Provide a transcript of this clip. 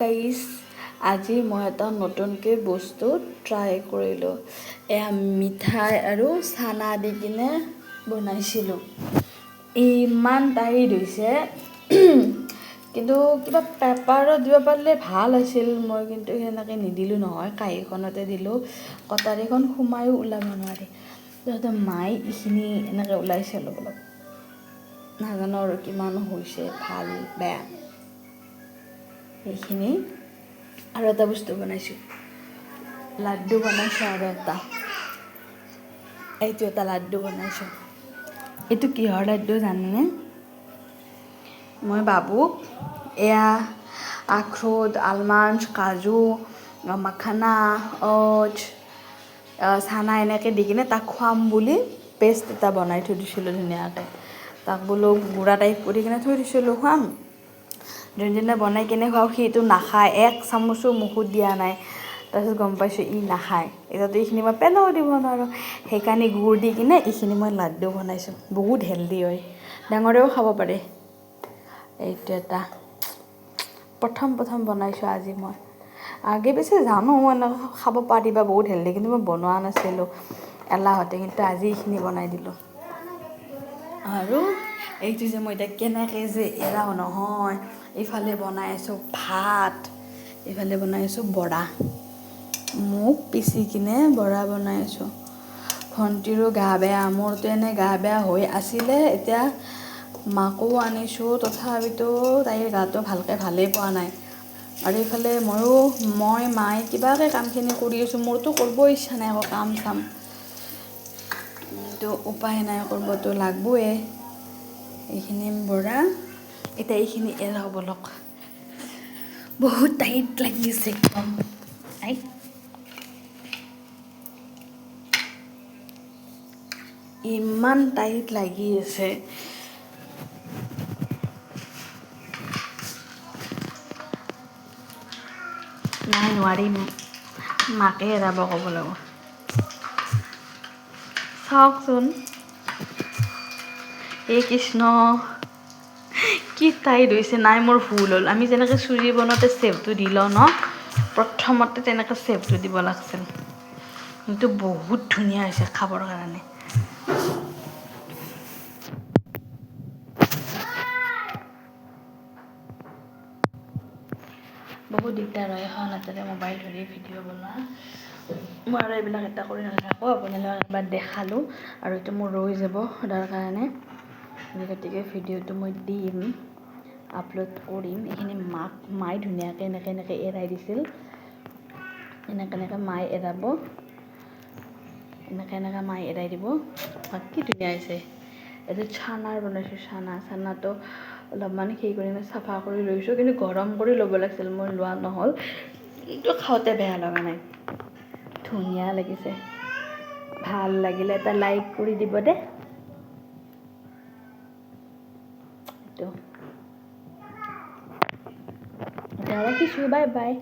গাইছ আজি মই এটা নতুনকৈ বস্তু ট্ৰাই কৰিলোঁ। এয়া মিঠাই আৰু চানা দি কিনে বনাইছিলোঁ। ইমান টাইট হৈছে কিন্তু কিবা পেপাৰত দিব পাৰিলে ভাল আছিল। মই কিন্তু সেনেকৈ নিদিলোঁ নহয়, কাঁহীখনতে দিলোঁ। কটাৰীখন সোমায়ো ওলাব নোৱাৰি। তাৰপিছত মায়ে এইখিনি এনেকৈ ওলাইছে অলপ অলপ। নাজানো আৰু কিমান হৈছে, ভাল বেয়া। এইখিনি আৰু এটা বস্তু বনাইছোঁ, লাড্ডু বনাইছোঁ আৰু এইটো এটা লাড্ডু বনাইছোঁ। এইটো কিহৰ লাড্ডু জানেনে? মই বাবুক এয়া আখৰোট, আলমণ্ড, কাজু, মাখানা, অ'টছ, চানা এনেকৈ দি কিনে তাক খুৱাম বুলি পেষ্ট এটা বনাই থৈ দিছিলোঁ ধুনীয়াকৈ। তাক বোলো গুড়া টাইপ কৰি কিনে থৈ দিছিলোঁ, খুৱাম। যোনদিনা বনাই কিনে খুৱাওঁ সিটো নাখায়, এক চামুচো মুখত দিয়া নাই। তাৰপিছত গম পাইছোঁ ই নাখায়। এতিয়াতো এইখিনি মই পেলাব দিব নোৱাৰোঁ, সেইকাৰণে গুড় দি কিনে এইখিনি মই লাড্ডু বনাইছোঁ। বহুত হেল্ডি হয়, ডাঙৰেও খাব পাৰে। এইটো এটা প্ৰথম বনাইছোঁ আজি মই। আগে পিছে জানো এনেকৈ খাব পাৰিবা, বহুত হেল্ডি, কিন্তু মই বনোৱা নাছিলোঁ এলাহতে। কিন্তু আজি এইখিনি বনাই দিলোঁ। আৰু এইটো যে মই এতিয়া কেনেকৈ যে এৰাও নহয়, এইফালে বনাই আছোঁ ভাত, এইফালে বনাই আছোঁ বৰা। মুগ পিচি কিনে বৰা বনাই আছোঁ। ভণ্টিৰো গা বেয়া, মোৰতো এনে গা বেয়া হৈ আছিলে। এতিয়া মাকো আনিছোঁ, তথাপিতো তাইৰ গাটো ভালেই পোৱা নাই। আৰু এইফালে মই মায়ে কিবাকৈ কামখিনি কৰি আছোঁ। মোৰতো কৰিব ইচ্ছা নাই আকৌ কাম চাম, কিন্তু উপায় নাই, কৰিবতো লাগবয়ে। এইখিনি বৰা, এতিয়া এইখিনি এৰাও বলক। বহুত টাইট লাগি আছে একদম। ইমান টাইট লাগি আছে। নাই নোৱাৰিম, মাকে এৰাব ক'ব লাগিব। চাওকচোন, এই কৃষ্ণ কি টাইট হৈছে। নাই মোৰ ভুল হ'ল। আমি যেনেকৈ চুজি বনাওঁতে চেপটো দি লওঁ ন, প্ৰথমতে তেনেকৈ চেপটো দিব লাগিছিল। কিন্তু বহুত ধুনীয়া হৈছে খাবৰ কাৰণে। বহুত দিগদাৰ হয় এখন হাতেৰে মোবাইল ধৰি ভিডিঅ' বনোৱা। মই আৰু এইবিলাক এটা কৰি নাথাকোঁ, আপোনালোকক একবাৰ দেখালোঁ আৰু এইটো মোৰ ৰৈ যাব সদাৰ কাৰণে। গতিকে ভিডিঅ'টো মই দিম, আপলোড কৰিম। এইখিনি মায়ে ধুনীয়াকৈ এনেকৈ এৰাই দিছিল। এনেকৈ মায়ে এৰাব, এনেকৈ মায়ে এৰাই দিব। কি ধুনীয়া হৈছে। এইটো চানাৰ বনাইছোঁ, চানাটো অলপমান কৰি চাফা কৰি লৈছোঁ, কিন্তু গৰম কৰি ল'ব লাগিছিল, মই লোৱা নহ'ল। কিন্তু খাওঁতে বেয়া লগা নাই, ধুনীয়া লাগিছে। ভাল লাগিলে এটা লাইক কৰি দিব দে। এতিয়া ৰাখিছোঁ, বাই বাই।